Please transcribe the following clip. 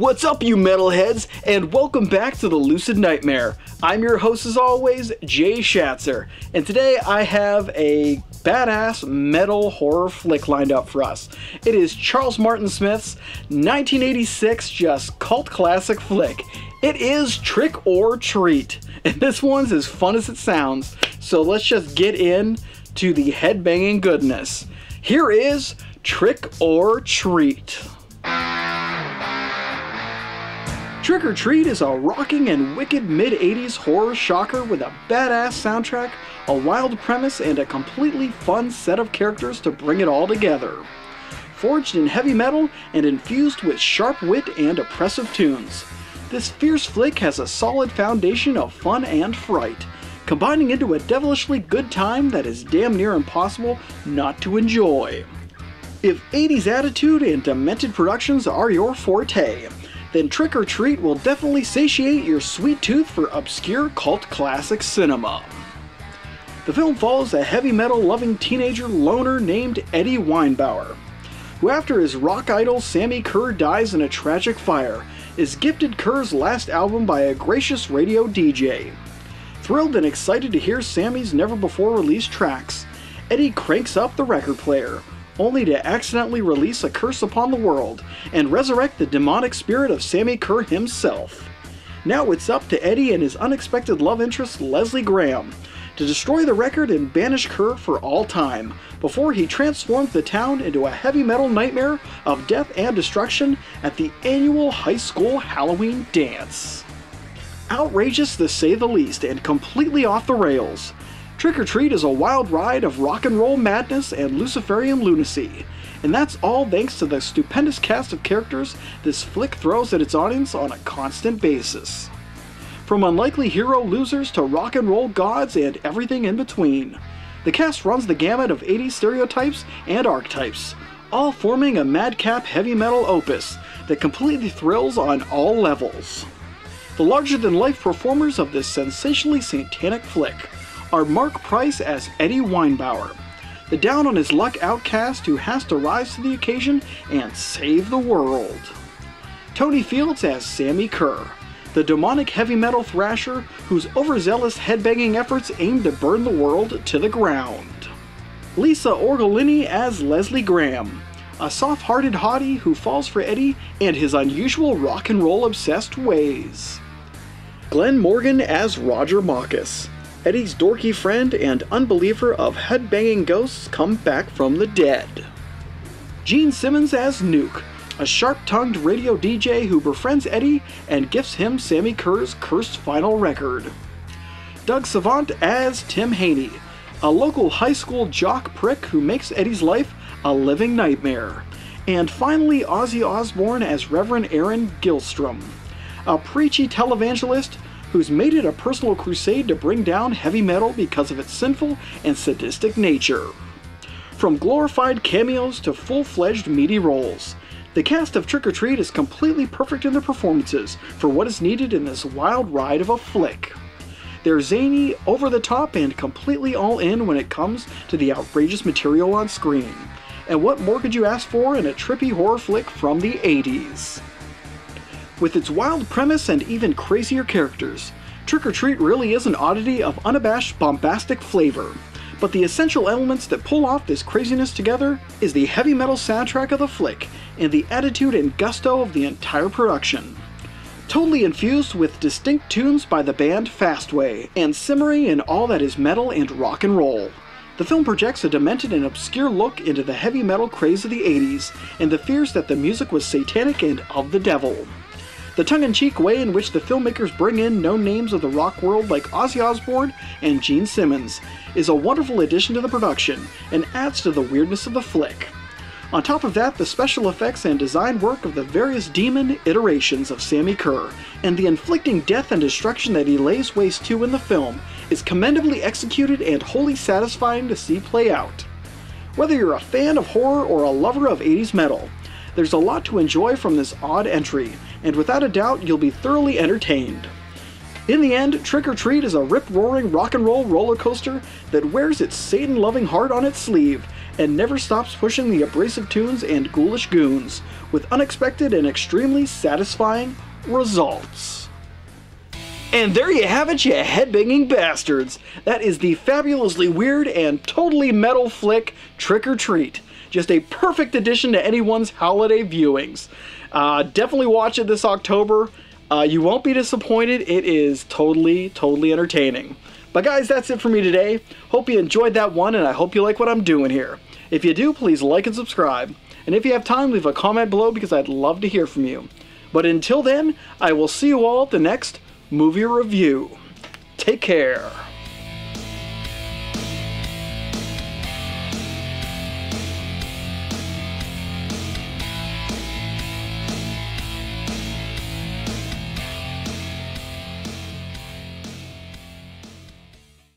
What's up, you metalheads, and welcome back to the Lucid Nightmare. I'm your host as always, Jay Shatzer, and today I have a badass metal horror flick lined up for us. It is Charles Martin Smith's 1986 just cult classic flick. It is Trick or Treat, and this one's as fun as it sounds, so let's just get in to the headbanging goodness. Here is Trick or Treat. Trick or Treat is a rocking and wicked mid-80s horror shocker with a badass soundtrack, a wild premise, and a completely fun set of characters to bring it all together. Forged in heavy metal and infused with sharp wit and oppressive tunes, this fierce flick has a solid foundation of fun and fright, combining into a devilishly good time that is damn near impossible not to enjoy. If 80s attitude and demented productions are your forte, then Trick or Treat will definitely satiate your sweet tooth for obscure cult classic cinema. The film follows a heavy metal loving teenager loner named Eddie Weinbauer, who after his rock idol Sammy Kerr dies in a tragic fire, is gifted Kerr's last album by a gracious radio DJ. Thrilled and excited to hear Sammy's never before released tracks, Eddie cranks up the record player, only to accidentally release a curse upon the world and resurrect the demonic spirit of Sammy Kerr himself. Now it's up to Eddie and his unexpected love interest Leslie Graham to destroy the record and banish Kerr for all time, before he transforms the town into a heavy metal nightmare of death and destruction at the annual high school Halloween dance. Outrageous to say the least and completely off the rails, Trick or Treat is a wild ride of rock and roll madness and Luciferian lunacy, and that's all thanks to the stupendous cast of characters this flick throws at its audience on a constant basis. From unlikely hero losers to rock and roll gods and everything in between, the cast runs the gamut of 80s stereotypes and archetypes, all forming a madcap heavy metal opus that completely thrills on all levels. The larger-than-life performers of this sensationally satanic flick are Mark Price as Eddie Weinbauer, the down-on-his-luck outcast who has to rise to the occasion and save the world. Tony Fields as Sammy Kerr, the demonic heavy metal thrasher whose overzealous headbanging efforts aim to burn the world to the ground. Lisa Orgolini as Leslie Graham, a soft-hearted hottie who falls for Eddie and his unusual rock and roll obsessed ways. Glenn Morgan as Roger Marcus, Eddie's dorky friend and unbeliever of headbanging ghosts come back from the dead. Gene Simmons as Nuke, a sharp-tongued radio DJ who befriends Eddie and gifts him Sammy Kerr's cursed final record. Doug Savant as Tim Haney, a local high school jock prick who makes Eddie's life a living nightmare. And finally, Ozzy Osbourne as Reverend Aaron Gilstrom, a preachy televangelist who's made it a personal crusade to bring down heavy metal because of its sinful and sadistic nature. From glorified cameos to full-fledged meaty roles, the cast of Trick or Treat is completely perfect in their performances for what is needed in this wild ride of a flick. They're zany, over-the-top, and completely all-in when it comes to the outrageous material on screen. And what more could you ask for in a trippy horror flick from the 80s? With its wild premise and even crazier characters, Trick or Treat really is an oddity of unabashed bombastic flavor, but the essential elements that pull off this craziness together is the heavy metal soundtrack of the flick and the attitude and gusto of the entire production. Totally infused with distinct tunes by the band Fastway, and simmering in all that is metal and rock and roll. The film projects a demented and obscure look into the heavy metal craze of the 80s and the fears that the music was satanic and of the devil. The tongue-in-cheek way in which the filmmakers bring in known names of the rock world like Ozzy Osbourne and Gene Simmons is a wonderful addition to the production and adds to the weirdness of the flick. On top of that, the special effects and design work of the various demon iterations of Sammy Kerr and the inflicting death and destruction that he lays waste to in the film is commendably executed and wholly satisfying to see play out. Whether you're a fan of horror or a lover of 80s metal, there's a lot to enjoy from this odd entry, and without a doubt you'll be thoroughly entertained. In the end, Trick or Treat is a rip-roaring rock and roll roller coaster that wears its Satan-loving heart on its sleeve and never stops pushing the abrasive tunes and ghoulish goons, with unexpected and extremely satisfying results. And there you have it, you headbanging bastards! That is the fabulously weird and totally metal flick Trick or Treat. Just a perfect addition to anyone's holiday viewings. Definitely watch it this October. You won't be disappointed. It is totally entertaining. But guys, that's it for me today. Hope you enjoyed that one, and I hope you like what I'm doing here. If you do, please like and subscribe. And if you have time, leave a comment below because I'd love to hear from you. But until then, I will see you all at the next movie review. Take care.